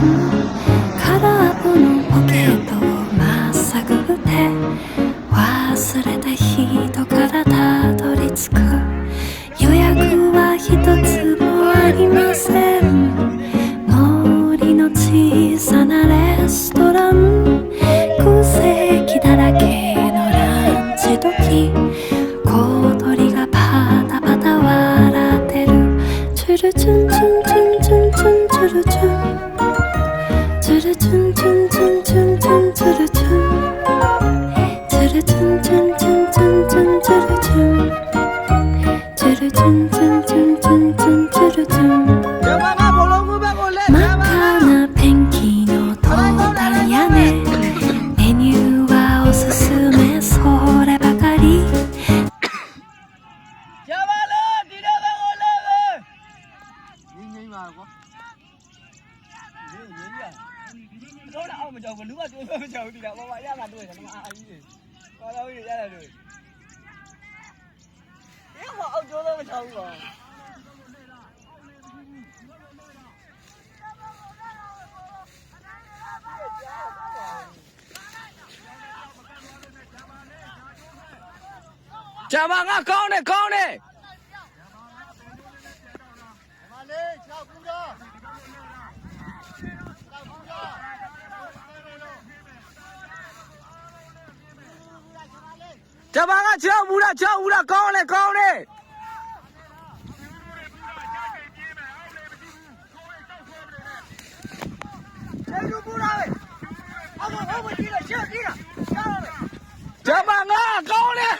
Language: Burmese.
空っぽのポケットをまっさぐって忘れた人からたどり着く予約は一つもありません森の小さなレストラン空席だらけのランチ時小鳥がパタパタ笑ってるチュルチュンチュンチュンチュンチュンチュルチュンチュルチュンチュンチュンチュンチュンチュルチュンチュルチュンチュンチュンチュンチュンチュルチュンチュルチュンチュンチュンチュンチュンチュルチュン真っ赤なペンキのトータン屋根メニューはおすすめそればかりတော့အောက်မကြောက်ဘူးလူကကျိုးမကြောက်ဘူးဒီကဘာမှရမှာတွေ့တယ်မအားကြီးဘာလို့ရရတယ်တွေ့ဒီကအောက်ကျိုးတော့မကြောက်ဘူးကောဂျာမာငါကောင်းတယ်ကောင်းတယ်မလေးချောက်ဘူးတော့ဂျာမာကချောက်ဘူးလားကောင်းတယ်ကောင်းတယ်ကျေးဇူးပူလာပဲအောက်မကြည့်လိုက်ရှေ့ကြည့်တာဂျာမာငါကောင်းတယ်